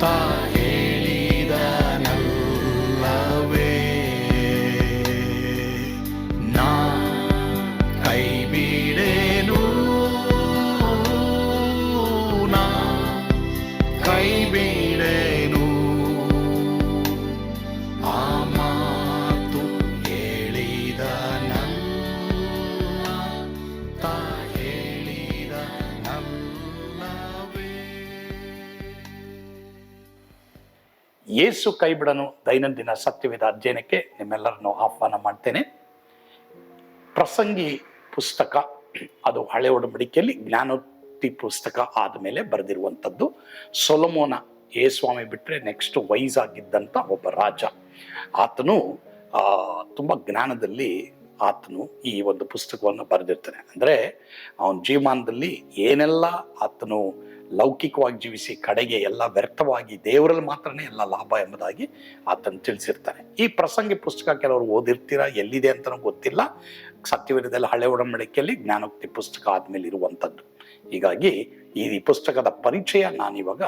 ತಾ ಹೇಳಿದನಲ್ಲವೇ, ನಾ ಕೈ ಬಿಡೇನು, ನಾ ಕೈ ಬಿಡೇನು. ಆ ಮಾತು ಹೇಳಿದನಲ್ಲ, ತಾ ಹೇಳಿದನಲ್ಲವೇ. ಯೇಸು ಕೈ ಬಿಡನು ದೈನಂದಿನ ಸತ್ಯವೇದ ಅಧ್ಯಯನಕ್ಕೆ ನಿಮ್ಮೆಲ್ಲರನ್ನು ಆಹ್ವಾನ ಮಾಡ್ತೇನೆ. ಪ್ರಸಂಗಿ ಪುಸ್ತಕ ಅದು ಹಳೆ ಒಡಂಬಡಿಕೆಯಲ್ಲಿ ಜ್ಞಾನೋಕ್ತಿ ಪುಸ್ತಕ ಆದಮೇಲೆ ಬರೆದಿರುವಂಥದ್ದು. ಸೊಲೊಮೋನ, ಯೇಸ್ವಾಮಿ ಬಿಟ್ಟರೆ ನೆಕ್ಸ್ಟ್ ವೈಸ್ ಆಗಿದ್ದಂಥ ಒಬ್ಬ ರಾಜ. ಆತನು ತುಂಬ ಜ್ಞಾನದಲ್ಲಿ ಆತನು ಈ ಒಂದು ಪುಸ್ತಕವನ್ನು ಬರೆದಿರ್ತಾನೆ. ಅಂದರೆ ಅವನ ಜೀವಮಾನದಲ್ಲಿ ಏನೆಲ್ಲ ಆತನು ಲೌಕಿಕವಾಗಿ ಜೀವಿಸಿ ಕಡೆಗೆ ಎಲ್ಲ ವ್ಯರ್ಥವಾಗಿ ದೇವರಲ್ಲಿ ಮಾತ್ರನೇ ಎಲ್ಲ ಲಾಭ ಎಂಬುದಾಗಿ ಆತನು ತಿಳಿಸಿರ್ತಾನೆ. ಈ ಪ್ರಸಂಗಿ ಪುಸ್ತಕ ಕೆಲವರು ಓದಿರ್ತೀರಾ, ಎಲ್ಲಿದೆ ಅಂತಲೂ ಗೊತ್ತಿಲ್ಲ. ಸತ್ಯವೇದದಲ್ಲಿ ಹಳೆ ಒಡಂಬಡಿಕೆಯಲ್ಲಿ ಜ್ಞಾನೋಕ್ತಿ ಪುಸ್ತಕ ಆದಮೇಲೆ ಇರುವಂಥದ್ದು. ಹೀಗಾಗಿ ಈ ಪುಸ್ತಕದ ಪರಿಚಯ ನಾನಿವಾಗ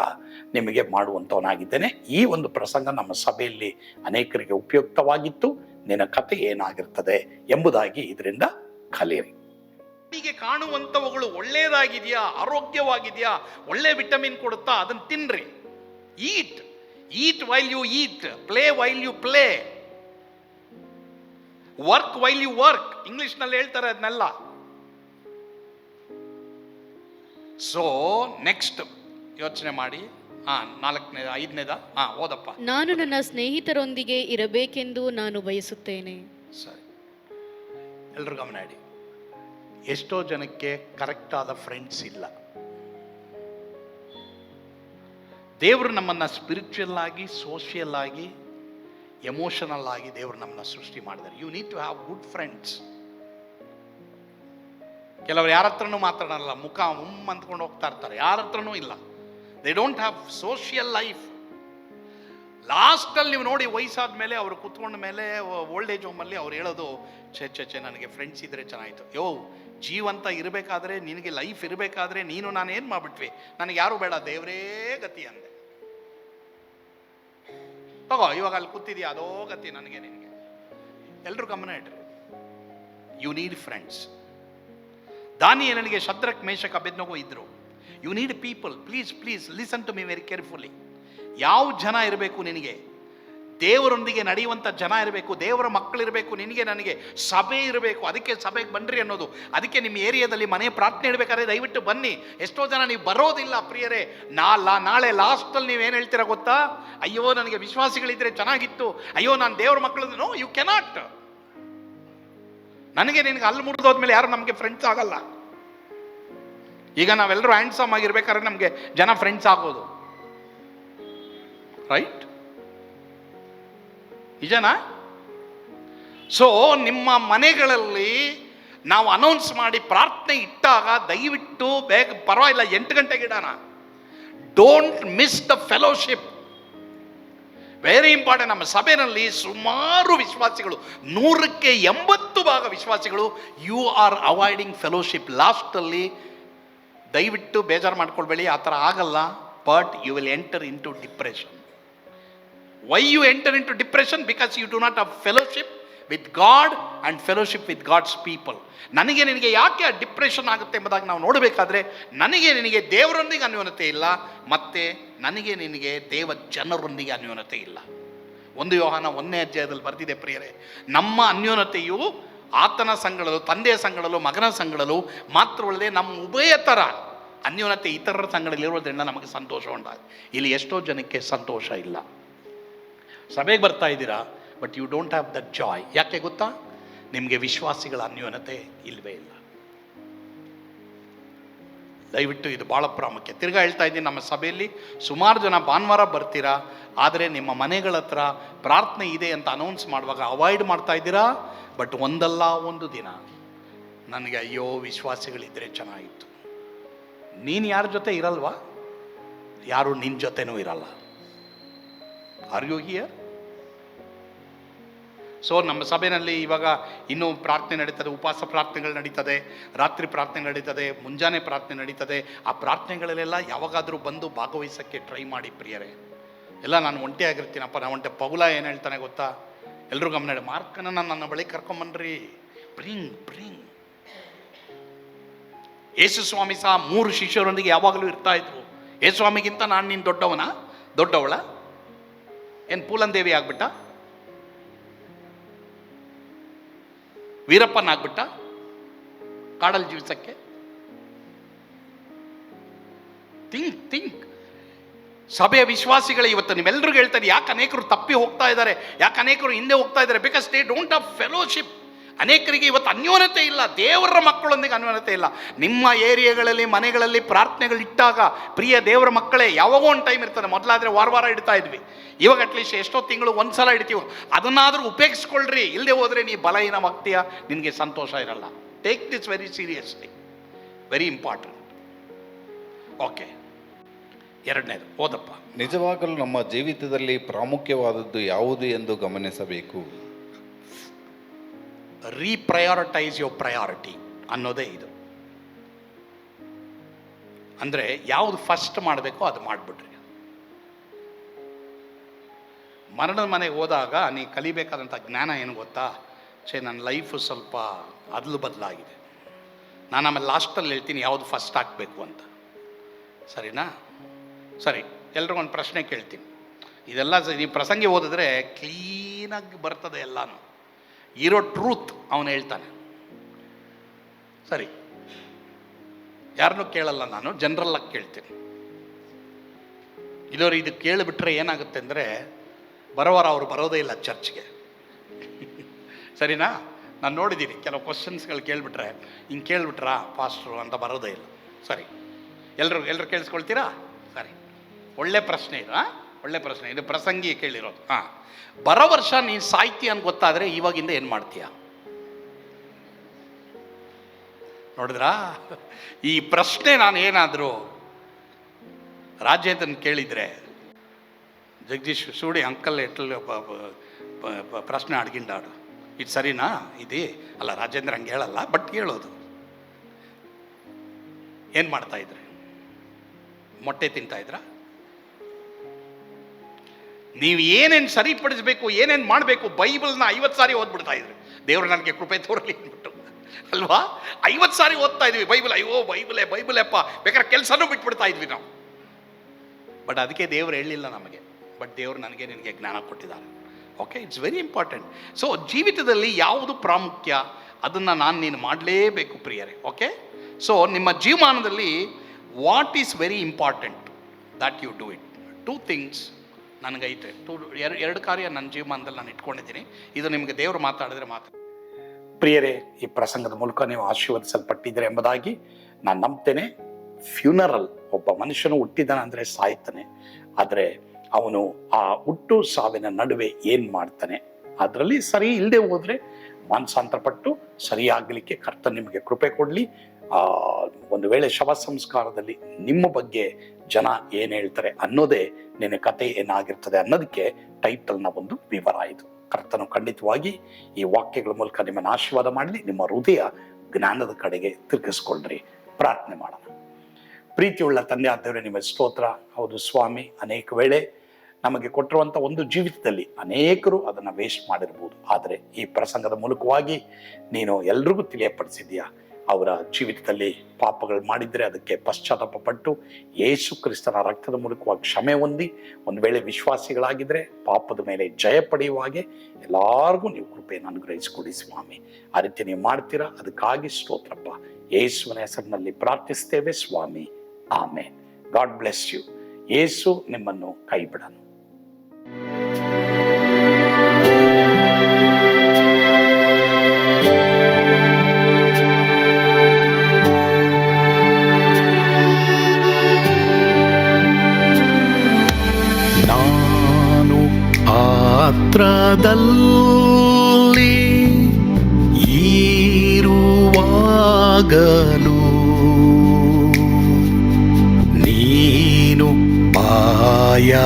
ನಿಮಗೆ ಮಾಡುವಂಥವನಾಗಿದ್ದೇನೆ. ಈ ಒಂದು ಪ್ರಸಂಗ ನಮ್ಮ ಸಭೆಯಲ್ಲಿ ಅನೇಕರಿಗೆ ಉಪಯುಕ್ತವಾಗಿತ್ತು. ನಿನ್ನ ಕತೆ ಏನಾಗಿರ್ತದೆ ಎಂಬುದಾಗಿ ಇದರಿಂದ ಕಲಿಯಿರಿ. ಹೀಗೆ ಕಾಣುವಂಥವುಗಳು ಒಳ್ಳೆಯದಾಗಿದೆಯಾ, ಆರೋಗ್ಯವಾಗಿದೆಯಾ, ಒಳ್ಳೆ ವಿಟಮಿನ್ ಕೊಡುತ್ತಾ, ಅದನ್ನು ತಿನ್ರಿ. Eat while you eat, play while you play, work while you work. ಇಂಗ್ಲಿಷ್ನಲ್ಲಿ ಹೇಳ್ತಾರೆ ಅದನ್ನೆಲ್ಲ. ಸೊ ನೆಕ್ಸ್ಟ್ ಯೋಚನೆ ಮಾಡಿ. ನಾಲ್ಕನೇದ, ಐದನೇದ ಓದಪ್ಪ. ನಾನು ನನ್ನ ಸ್ನೇಹಿತರೊಂದಿಗೆ ಇರಬೇಕೆಂದು ನಾನು ಬಯಸುತ್ತೇನೆ. ಸರಿ, ಎಲ್ರು ಗಮನ ಇಡಿ. ಎಷ್ಟೋ ಜನಕ್ಕೆ ಕರೆಕ್ಟ್ ಆದ ಫ್ರೆಂಡ್ಸ್ ಇಲ್ಲ. ದೇವರು ನಮ್ಮನ್ನ ಸ್ಪಿರಿಚುವಲ್ ಆಗಿ, ಸೋಷಿಯಲ್ ಆಗಿ, ಎಮೋಷನಲ್ ಆಗಿ ದೇವರು ನಮ್ಮನ್ನ ಸೃಷ್ಟಿ ಮಾಡಿದ್ದಾರೆ. You need to have good friends. ಕೆಲವರು ಯಾರ ಹತ್ರನೂ ಮಾತಾಡಲ್ಲ, ಮುಖ ಅಂದ್ಕೊಂಡು ಹೋಗ್ತಾ ಇರ್ತಾರೆ, ಯಾರ ಹತ್ರನೂ ಇಲ್ಲ. They don't have social life. ಲಾಸ್ಟಲ್ಲಿ ನೀವು ನೋಡಿ, ವಯಸ್ಸಾದ ಮೇಲೆ ಅವರು ಕುತ್ಕೊಂಡ ಮೇಲೆ ಓಲ್ಡ್ ಏಜ್ ಹೋಮಲ್ಲಿ ಅವ್ರು ಹೇಳೋದು, ಛೆ ನನಗೆ ಫ್ರೆಂಡ್ಸ್ ಇದ್ರೆ ಚೆನ್ನಾಗಿತ್ತು. ಜೀವಂತ ಇರಬೇಕಾದ್ರೆ, ನಿನಗೆ ಲೈಫ್ ಇರಬೇಕಾದ್ರೆ ನೀನು ನಾನು ಏನು ಮಾಡಿಬಿಟ್ವಿ, ನನಗೆ ಯಾರು ಬೇಡ, ದೇವರೇ ಗತಿ ಅಂದೆ. ತಗೋ, ಇವಾಗ ಅಲ್ಲಿ ಕೂತಿದ್ಯಾ, ಅದೋ ಗತಿ ನನಗೆ ನಿನಗೆ. ಎಲ್ಲರೂ ಗಮನ ಇಡ್ರಿ. You need friends. ದಾನಿಯೇಲನಿಗೆ ಶದ್ರಕ್, ಮೇಷಕ್, ಅಬೇದ್ನೆಗೋ ಇದ್ರು. You need people. Please listen to me very carefully. ಯಾವ ಜನ ಇರಬೇಕು ನಿನಗೆ? ದೇವರೊಂದಿಗೆ ನಡೆಯುವಂಥ ಜನ ಇರಬೇಕು, ದೇವರ ಮಕ್ಕಳಿರಬೇಕು ನಿನಗೆ, ನನಗೆ. ಸಭೆ ಇರಬೇಕು. ಅದಕ್ಕೆ ಸಭೆಗೆ ಬನ್ನಿರಿ ಅನ್ನೋದು. ಅದಕ್ಕೆ ನಿಮ್ಮ ಏರಿಯಾದಲ್ಲಿ ಮನೆ ಪ್ರಾರ್ಥನೆ ಇಡಬೇಕಾದ್ರೆ ದಯವಿಟ್ಟು ಬನ್ನಿ. ಎಷ್ಟೋ ಜನ ನೀವು ಬರೋದಿಲ್ಲ ಪ್ರಿಯರೇ. ನಾಳೆ ಲಾಸ್ಟಲ್ಲಿ ನೀವೇನು ಹೇಳ್ತೀರಾ ಗೊತ್ತಾ? ಅಯ್ಯೋ ನನಗೆ ವಿಶ್ವಾಸಿಗಳಿದ್ರೆ ಚೆನ್ನಾಗಿತ್ತು, ಅಯ್ಯೋ ನಾನು ದೇವರ ಮಕ್ಕಳು. No, you cannot. ನನಗೆ ನಿನಗೆ ಅಲ್ಲಿ ಮುರಿದೋದ್ಮೇಲೆ ಯಾರು ನಮಗೆ ಫ್ರೆಂಡ್ಸ್ ಆಗಲ್ಲ. ಈಗ ನಾವೆಲ್ಲರೂ ಹ್ಯಾಂಡ್ಸಮ್ ಆಗಿರ್ಬೇಕಾದ್ರೆ ನಮಗೆ ಜನ ಫ್ರೆಂಡ್ಸ್ ಆಗೋದು, ರೈಟ್? ನಿಜನಾ? ಸೊ ನಿಮ್ಮ ಮನೆಗಳಲ್ಲಿ ನಾವು ಅನೌನ್ಸ್ ಮಾಡಿ ಪ್ರಾರ್ಥನೆ ಇಟ್ಟಾಗ ದಯವಿಟ್ಟು ಬೇಗ, ಪರವಾಗಿಲ್ಲ 8 ಗಂಟೆಗೆ ಇಡೋಣ. Don't miss the fellowship. Very important. ನಮ್ಮ ಸಭೆಯಲ್ಲಿ ಸುಮಾರು ವಿಶ್ವಾಸಿಗಳು, 100ಕ್ಕೆ 80% ವಿಶ್ವಾಸಿಗಳು ಯು ಆರ್ ಅವಾಯ್ಡಿಂಗ್ ಫೆಲೋಶಿಪ್. ಲಾಸ್ಟಲ್ಲಿ ದಯವಿಟ್ಟು ಬೇಜಾರು ಮಾಡ್ಕೊಳ್ಬೇಡಿ, ಆ ಥರ ಆಗಲ್ಲ. But you will enter into depression. Why you enter into depression? Because you do not have fellowship with God and fellowship with God's people. ನನಗೆ ನಿನಗೆ ಯಾಕೆ ಆ ಡಿಪ್ರೆಷನ್ ಆಗುತ್ತೆ ಎಂಬುದಾಗಿ ನಾವು ನೋಡಬೇಕಾದ್ರೆ, ನನಗೆ ನಿನಗೆ ದೇವರೊಂದಿಗೆ ಅನ್ಯೋನ್ಯತೆ ಇಲ್ಲ, ಮತ್ತೆ ನನಗೆ ನಿನಗೆ ದೇವ ಜನರೊಂದಿಗೆ ಅನ್ಯೋನ್ಯತೆ ಇಲ್ಲ. 1 ಯೋಹಾನ 1ನೇ ಅಧ್ಯಾಯದಲ್ಲಿ ಬರೆದಿದೆ ಪ್ರಿಯರೇ, ನಮ್ಮ ಅನ್ಯೋನ್ಯತೆಯು ಆತನ ಸಂಗಳಲು, ತಂದೆಯ ಸಂಗಳಲು, ಮಗನ ಸಂಗಳಲು ಮಾತ್ರವಲ್ಲದೆ ನಮ್ಮ ಉಭಯತರ ಅನ್ಯೋನ್ಯತೆ ಇತರರ ಸಂಗಳಲ್ಲಿರೋದ್ರಿಂದ ನಮಗೆ ಸಂತೋಷ ಉಂಟಾಗಿದೆ. ಇಲ್ಲಿ ಎಷ್ಟೋ ಜನಕ್ಕೆ ಸಂತೋಷ ಇಲ್ಲ. ಸಭೆಗೆ ಬರ್ತಾ ಇದ್ದೀರಾ, but you don't have that joy. ಯಾಕೆ ಗೊತ್ತಾ? ನಿಮಗೆ ವಿಶ್ವಾಸಿಗಳ ಅನ್ಯೋನ್ಯತೆ ಇಲ್ಲವೇ ಇಲ್ಲ. ದಯವಿಟ್ಟು ಇದು ಭಾಳ ಪ್ರಾಮುಖ್ಯ. ತಿರ್ಗಾ ಹೇಳ್ತಾ ಇದ್ದೀನಿ, ನಮ್ಮ ಸಭೆಯಲ್ಲಿ ಸುಮಾರು ಜನ ಭಾನುವಾರ ಬರ್ತೀರಾ, ಆದರೆ ನಿಮ್ಮ ಮನೆಗಳ ಹತ್ರ ಪ್ರಾರ್ಥನೆ ಇದೆ ಅಂತ ಅನೌನ್ಸ್ ಮಾಡುವಾಗ ಅವಾಯ್ಡ್ ಮಾಡ್ತಾ ಇದ್ದೀರಾ. ಬಟ್ ಒಂದಲ್ಲ ಒಂದು ದಿನ ನನಗೆ ಅಯ್ಯೋ ವಿಶ್ವಾಸಿಗಳಿದ್ದರೆ ಚೆನ್ನಾಗಿತ್ತು. ನೀನು ಯಾರ ಜೊತೆ ಇರಲ್ವಾ? ಯಾರು ನಿನ್ನ ಜೊತೆನೂ ಇರಲ್ಲ. Are you here? ಸೊ ನಮ್ಮ ಸಭೆಯಲ್ಲಿ ಇವಾಗ ಇನ್ನೂ ಪ್ರಾರ್ಥನೆ ನಡೀತದೆ, ಉಪವಾಸ ಪ್ರಾರ್ಥನೆಗಳು ನಡೀತದೆ, ರಾತ್ರಿ ಪ್ರಾರ್ಥನೆ ನಡೀತದೆ, ಮುಂಜಾನೆ ಪ್ರಾರ್ಥನೆ ನಡೀತದೆ. ಆ ಪ್ರಾರ್ಥನೆಗಳಲ್ಲೆಲ್ಲ ಯಾವಾಗಾದರೂ ಬಂದು ಭಾಗವಹಿಸೋಕ್ಕೆ ಟ್ರೈ ಮಾಡಿ ಪ್ರಿಯರೇ. ಎಲ್ಲ ನಾನು ಒಂಟಿಯಾಗಿರ್ತೀನಪ್ಪ, ನಾನು ಒಂಟೆ. ಪೌಲ ಏನು ಹೇಳ್ತಾನೆ ಗೊತ್ತಾ? ಎಲ್ಲರೂ ಗಮನ ಇಡಿ. ಮಾರ್ಕನ ನನ್ನ ಬಳಿ ಕರ್ಕೊಂಬನ್ರಿ, ಬ್ರಿಂಗ್. ಯೇಸು ಸ್ವಾಮಿ ಸಹ 3 ಶಿಷ್ಯರೊಂದಿಗೆ ಯಾವಾಗಲೂ ಇರ್ತಾ ಇದ್ರು. ಯೇಸು ಸ್ವಾಮಿಗಿಂತ ನಾನು ನೀನು ದೊಡ್ಡವಳ? ಏನು ಪೂಲಂದೇವಿ ಆಗ್ಬಿಟ್ಟ? ವೀರಪ್ಪನ ಆಗ್ಬಿಟ್ಟ ಕಾಡಲ್ಲಿ ಜೀವಿಸಕ್ಕೆ? ಥಿಂಕ್. ಸಭೆಯ ವಿಶ್ವಾಸಿಗಳು ಇವತ್ತು ನಿಮ್ಮೆಲ್ಲರಿಗೂ ಹೇಳ್ತಾರೆ, ಯಾಕೆ ಅನೇಕರು ತಪ್ಪಿ ಹೋಗ್ತಾ ಇದ್ದಾರೆ, ಯಾಕೆ ಅನೇಕರು ಹಿಂದೆ ಹೋಗ್ತಾ ಇದ್ದಾರೆ? Because they don't have fellowship. ಅನೇಕರಿಗೆ ಇವತ್ತು ಅನ್ಯೋನ್ಯತೆ ಇಲ್ಲ, ದೇವರ ಮಕ್ಕಳೊಂದಿಗೆ ಅನ್ಯೋನ್ಯತೆ ಇಲ್ಲ. ನಿಮ್ಮ ಏರಿಯಾಗಳಲ್ಲಿ ಮನೆಗಳಲ್ಲಿ ಪ್ರಾರ್ಥನೆಗಳಿಟ್ಟಾಗ ಪ್ರಿಯ ದೇವರ ಮಕ್ಕಳೇ, ಯಾವಾಗೋ ಒಂದು ಟೈಮ್ ಇರ್ತದೆ. ಮೊದಲಾದರೆ ವಾರ ಇಡ್ತಾ ಇದ್ವಿ, ಇವಾಗ ಅಟ್ಲೀಸ್ಟ್ ಎಷ್ಟೋ ತಿಂಗಳು ಒಂದ್ಸಲ ಇಡ್ತೀವಿ. ಅದನ್ನಾದರೂ ಉಪಯೋಗಿಸ್ಕೊಳ್ರಿ. ಇಲ್ಲದೆ ಹೋದರೆ ನೀ ಬಲಹೀನವಾಗ್ತೀಯ, ನಿನಗೆ ಸಂತೋಷ ಇರಲ್ಲ. Take this very seriously, very important. Okay, 2ನೇದು ಓದಪ್ಪ. ನಿಜವಾಗಲೂ ನಮ್ಮ ಜೀವಿತದಲ್ಲಿ ಪ್ರಾಮುಖ್ಯವಾದದ್ದು ಯಾವುದು ಎಂದು ಗಮನಿಸಬೇಕು. ರೀಪ್ರಯಾರಿಟೈಸ್ ಯೋರ್ ಪ್ರಯಾರಿಟಿ ಅನ್ನೋದೇ ಇದು. ಅಂದರೆ ಯಾವುದು ಫಸ್ಟ್ ಮಾಡಬೇಕೋ ಅದು ಮಾಡಿಬಿಡ್ರಿ. ಮರಣದ ಮನೆಗೆ ಹೋದಾಗ ನೀ ಕಲಿಬೇಕಾದಂಥ ಜ್ಞಾನ ಏನು ಗೊತ್ತಾ? ನನ್ನ ಲೈಫು ಸ್ವಲ್ಪ ಅದಲು ಬದಲಾಗಿದೆ. ನಾನು ಆಮೇಲೆ ಲಾಸ್ಟಲ್ಲಿ ಹೇಳ್ತೀನಿ ಯಾವುದು ಫಸ್ಟ್ ಹಾಕಬೇಕು ಅಂತ. ಸರಿನಾ? ಸರಿ, ಎಲ್ರಿಗೊಂದು ಪ್ರಶ್ನೆ ಕೇಳ್ತೀನಿ. ಇದೆಲ್ಲ ನೀವು ಪ್ರಸಂಗಿ ಓದಿದ್ರೆ ಕ್ಲೀನಾಗಿ ಬರ್ತದೆ ಎಲ್ಲನೂ. ಇರೋ ಟ್ರೂತ್ ಅವನು ಹೇಳ್ತಾನೆ. ಸರಿ, ಯಾರನ್ನೂ ಕೇಳಲ್ಲ, ನಾನು ಜನರಲ್ಲಾಗಿ ಕೇಳ್ತೀನಿ. ಇದವರು ಇದು ಕೇಳಿಬಿಟ್ರೆ ಏನಾಗುತ್ತೆ ಅಂದರೆ ಬರೋವಾರ ಅವರು ಬರೋದೇ ಇಲ್ಲ ಚರ್ಚ್ಗೆ. ಸರಿನಾ? ನಾನು ನೋಡಿದ್ದೀನಿ ಕೆಲವು ಕ್ವಶನ್ಸ್ಗಳು ಕೇಳಿಬಿಟ್ರೆ, ಹಿಂಗೆ ಕೇಳಿಬಿಟ್ರಾ ಪಾಸ್ಟ್ರು ಅಂತ ಬರೋದೇ ಇಲ್ಲ. ಸರಿ, ಎಲ್ಲರೂ ಕೇಳಿಸ್ಕೊಳ್ತೀರಾ? ಸರಿ, ಒಳ್ಳೆ ಪ್ರಶ್ನೆ ಇದು. ಒಳ್ಳೆ ಪ್ರಶ್ನೆ ಇದು, ಪ್ರಸಂಗಿ ಕೇಳಿರೋದು. ಬರೋ ವರ್ಷ ನೀನು ಸಾಯ್ತಿ ಅಂತ ಗೊತ್ತಾದರೆ ಇವಾಗಿಂದ ಏನು ಮಾಡ್ತೀಯ? ನೋಡಿದ್ರಾ? ಈ ಪ್ರಶ್ನೆ ನಾನು ಏನಾದರೂ ರಾಜೇಂದ್ರನ್ ಕೇಳಿದರೆ, ಜಗದೀಶ್ ಸೂಡಿ ಅಂಕಲ್ ಎಟ್ಲ ಪ್ರಶ್ನೆ ಅಡ್ಗಿಂಡಾಡು, ಇದು ಸರಿನಾ? ಇದೇ ಅಲ್ಲ, ರಾಜೇಂದ್ರ ಹಂಗೆ ಹೇಳಲ್ಲ, ಬಟ್ ಹೇಳೋದು. ಏನು ಮಾಡ್ತಾ ಇದ್ರಿ? ಮೊಟ್ಟೆ ತಿಂತಾ ಇದ್ರ? ನೀವು ಏನೇನು ಸರಿಪಡಿಸಬೇಕು, ಏನೇನು ಮಾಡಬೇಕು, ಬೈಬಲ್ನ 50 ಸಾರಿ ಓದ್ಬಿಡ್ತಾ ಇದ್ರಿ. ದೇವರು ನನಗೆ ಕೃಪೆ ತೋರಲಿ ಅಂದ್ಬಿಟ್ಟು ಅಲ್ವಾ? 50 ಸಾರಿ ಓದ್ತಾ ಇದ್ವಿ ಬೈಬಲ್. ಅಯ್ಯೋ ಬೈಬಲೇಪ್ಪ, ಬೇಕಾದ್ರೆ ಕೆಲಸನೂ ಬಿಟ್ಬಿಡ್ತಾ ಇದ್ವಿ ನಾವು. ಬಟ್ ಅದಕ್ಕೆ ದೇವರು ಹೇಳಲಿಲ್ಲ ನಮಗೆ, ಬಟ್ ದೇವರು ನನಗೆ ನಿನಗೆ ಜ್ಞಾನ ಕೊಟ್ಟಿದ್ದಾರೆ. Okay, it's very important. So ಜೀವಿತದಲ್ಲಿ ಯಾವುದು ಪ್ರಾಮುಖ್ಯ ಅದನ್ನು ನೀನು ಮಾಡಲೇಬೇಕು ಪ್ರಿಯರೇ. ಓಕೆ, ಸೊ ನಿಮ್ಮ ಜೀವಮಾನದಲ್ಲಿ what is very important that you do it. 2 things ನನಗೈತೆ. 2 ಕಾರ್ಯ ನನ್ನ ಜೀವಮಾನದಲ್ಲಿ ನಾನು ಇಟ್ಕೊಂಡಿದ್ದೀನಿ. ಇದು ನಿಮಗೆ ದೇವರು ಮಾತಾಡಿದ್ರೆ ಮಾತ್ರ. ಪ್ರಿಯರೇ, ಈ ಪ್ರಸಂಗದ ಮೂಲಕ ನೀವು ಆಶೀರ್ವದಿಸಲ್ಪಟ್ಟಿದ್ದೀರಿ ಎಂಬುದಾಗಿ ನಾನು ನಂಬ್ತೇನೆ. ಫ್ಯೂನರಲ್, ಒಬ್ಬ ಮನುಷ್ಯನು ಹುಟ್ಟಿದಾನೆ ಅಂದರೆ ಸಾಯ್ತಾನೆ, ಆದರೆ ಅವನು ಆ ಹುಟ್ಟು ಸಾವಿನ ನಡುವೆ ಏನು ಮಾಡ್ತಾನೆ ಅದರಲ್ಲಿ ಸರಿ ಇಲ್ಲದೆ ಹೋದರೆ ಮಾನಸಾಂತರಪಟ್ಟು ಸರಿಯಾಗಲಿಕ್ಕೆ ಕರ್ತನು ನಿಮಗೆ ಕೃಪೆ ಕೊಡಲಿ. ಒಂದು ವೇಳೆ ಶವ ಸಂಸ್ಕಾರದಲ್ಲಿ ನಿಮ್ಮ ಬಗ್ಗೆ ಜನ ಏನು ಹೇಳ್ತಾರೆ ಅನ್ನೋದೇ ನಿನ್ನ ಕತೆ ಏನಾಗಿರ್ತದೆ ಅನ್ನೋದಕ್ಕೆ ಟೈಟಲ್ನ ಒಂದು ವಿವರ ಇದು. ಕರ್ತನು ಖಂಡಿತವಾಗಿ ಈ ವಾಕ್ಯಗಳ ಮೂಲಕ ನಿಮ್ಮನ್ನು ಆಶೀರ್ವಾದ ಮಾಡಲಿ. ನಿಮ್ಮ ಹೃದಯ ಜ್ಞಾನದ ಕಡೆಗೆ ತಿರುಗಿಸ್ಕೊಳ್ರಿ. ಪ್ರಾರ್ಥನೆ ಮಾಡೋಣ. ಪ್ರೀತಿಯುಳ್ಳ ತಂದೆ ಆದವರೇ, ನಿಮ್ಮ ಸ್ತೋತ್ರ. ಹೌದು ಸ್ವಾಮಿ, ಅನೇಕ ವೇಳೆ ನಮಗೆ ಕೊಟ್ಟಿರುವಂಥ ಒಂದು ಜೀವಿತದಲ್ಲಿ ಅನೇಕರು ಅದನ್ನು ವೇಸ್ಟ್ ಮಾಡಿರ್ಬೋದು, ಆದರೆ ಈ ಪ್ರಸಂಗದ ಮೂಲಕವಾಗಿ ನೀನು ಎಲ್ರಿಗೂ ತಿಳಿಯಪಡಿಸಿದ್ಯಾ. ಅವರ ಜೀವಿತದಲ್ಲಿ ಪಾಪಗಳು ಮಾಡಿದರೆ ಅದಕ್ಕೆ ಪಶ್ಚಾತ್ತಾಪ ಪಟ್ಟು ಯೇಸು ಕ್ರಿಸ್ತನ ರಕ್ತದ ಮೂಲಕವಾಗಿ ಕ್ಷಮೆ ಹೊಂದಿ, ಒಂದು ವೇಳೆ ವಿಶ್ವಾಸಿಗಳಾಗಿದ್ದರೆ ಪಾಪದ ಮೇಲೆ ಜಯ ಪಡೆಯುವ ಹಾಗೆ ಎಲ್ಲರಿಗೂ ನೀವು ಕೃಪೆಯನ್ನು ಅನುಗ್ರಹಿಸಿಕೊಡಿ ಸ್ವಾಮಿ. ಆ ರೀತಿ ನೀವು ಮಾಡ್ತೀರಾ, ಅದಕ್ಕಾಗಿ ಸ್ತೋತ್ರಪ್ಪ. ಯೇಸುವಿನ ಹೆಸರಿನಲ್ಲಿ ಪ್ರಾರ್ಥಿಸ್ತೇವೆ ಸ್ವಾಮಿ. ಆಮೇನ್. God bless you. ಯೇಸು ನಿಮ್ಮನ್ನು ಕೈ ಬಿಡನು. ನಾನು ಪಾತ್ರದಲ್ಲಿ ಇರುವಾಗಲೂ ನೀನು ಪಾಯಪಟ್ಟು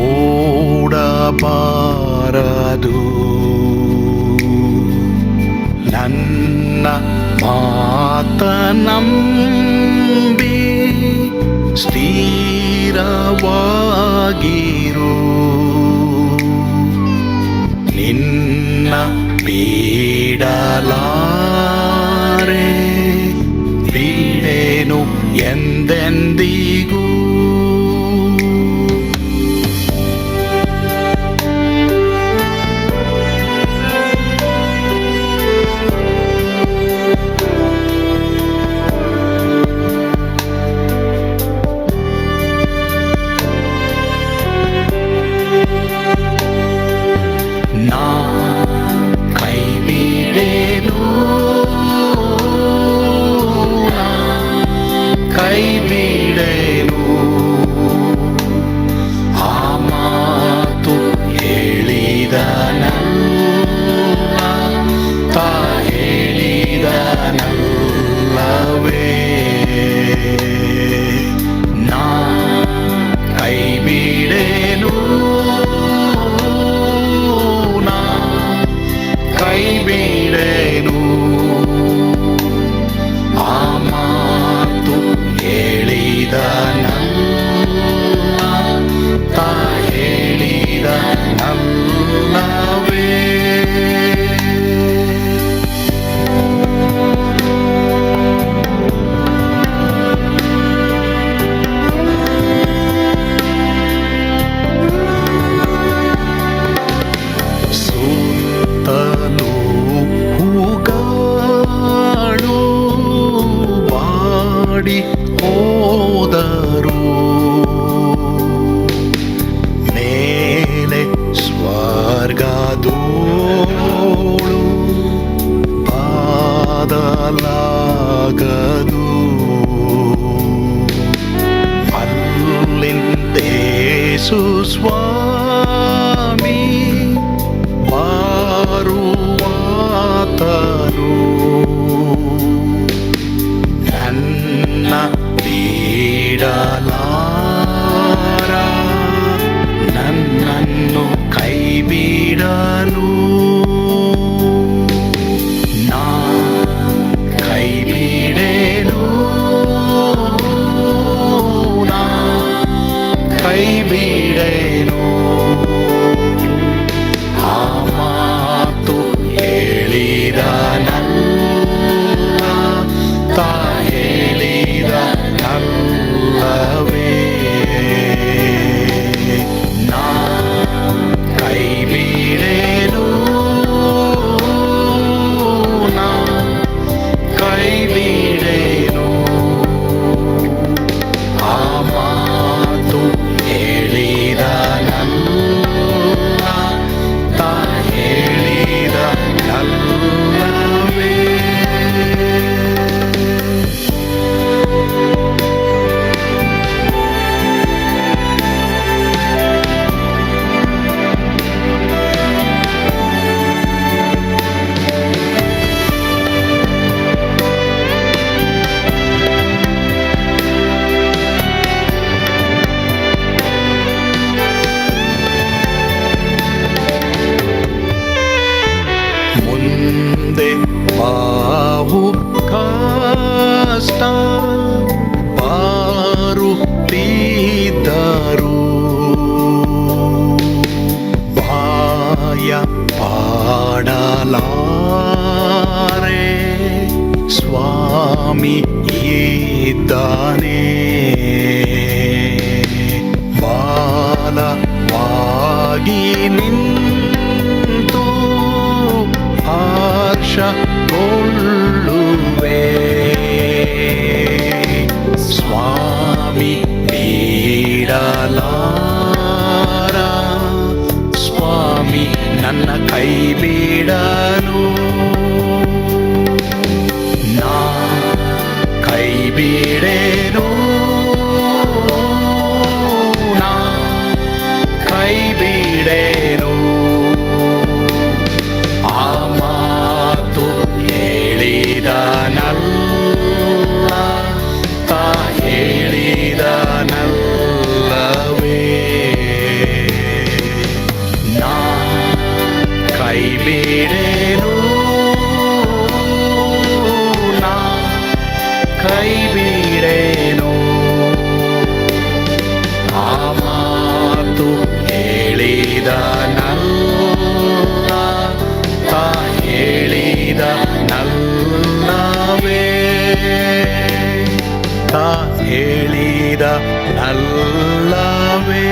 ಓಡಬಾರದು. ನನ್ನ ಮಾತನಂಬಿ ಸ್ಥಿರವಾಗಿರು. ನಿನ್ನ ಬಿಡಲಾರೆ, ಬಿಡೆನು ಎಂದೆಂದಿಗೂ. ನಾ ಕೈ ಬಿಡೆನು, ಕೈ ಬಿಡೆನು. ಆ ಮಾತು ಹೇಳಿದನಲ್ಲ, ತಾ ಹೇಳಿದನಲ್ಲವೇ. ನಾ ಕೈ ಬಿಡೆನು, ನಾ ಕೈ ಬಿಡೆನು. ಆ ಮಾತು ಹೇಳಿದನಲ್ಲ, ತಾ ಹೇಳಿದನಲ್ಲವೇ. ಸುತ್ತಲೂ ಹೂಗಳು ಬಾಡಿ ಹೋದರು, ಮೇಲೆ ಸ್ವರ್ಗದೋಳು ಬಾದಲಾಗದು. ಅಲ್ಲಿಂದೇಸು ಸ್ವಾಮಿ ಬಾರುವಾತನು, ನನ್ನ ಬಿಡಲಾರ, ನನ್ನನ್ನು ಕೈ ಬಿಡನು. ನಾ ಕೈ ಬಿಡೆನು, ನಾ ಕೈ ಬಿಡೆನು. ಆ ಮಾತು ಹೇಳಿದನಲ್ಲ, ತಾ ಹೇಳಿದನಲ್ಲವೇ. ನಾ ಕೈ ಬಿಡೆನು, ನಾ ಕೈ ಬಿಡೆನು. ಆ ಮಾತು ಹೇಳಿದನಲ್ಲ, ತಾ ಹೇಳಿದನಲ್ಲವೇ. ಮುಂದೆ ಬಾವು ಕಷ್ಟ ಬಾರುತ್ತಿದ್ದರು, ಬಾಯ ಪಾಡಲಾರೆ, ಸ್ವಾಮಿ ಇದ್ದಾನೆ. ಬಾಲವಾಗಿ ನಿಂತು ಹರ್ಷಗೊಳ್ಳುವೆ, ಸ್ವಾಮಿ ಬಿಡಲಾರ, ಸ್ವಾಮಿ ನನ್ನ ಕೈ ಬಿಡನು. ನಾ ಕೈ ಬಿಡೆನು, ನಾ ಕೈ ಬಿಡೆನು. ಆ ಮಾತು ಹೇಳಿದನಲ್ಲ, ತಾ ಹೇಳಿದನಲ್ಲವೇ. ನಾ ಕೈ ಬಿಡೆನು, ನಾ ಕೈ ಬಿಡೆನು. ಹೇಳಿದ ನಲ್ಲ ತಾ ಹೇಳಿದ ನಲ್ಲವೇ ತಾ ಹೇಳಿದ ನಲ್ಲವೇ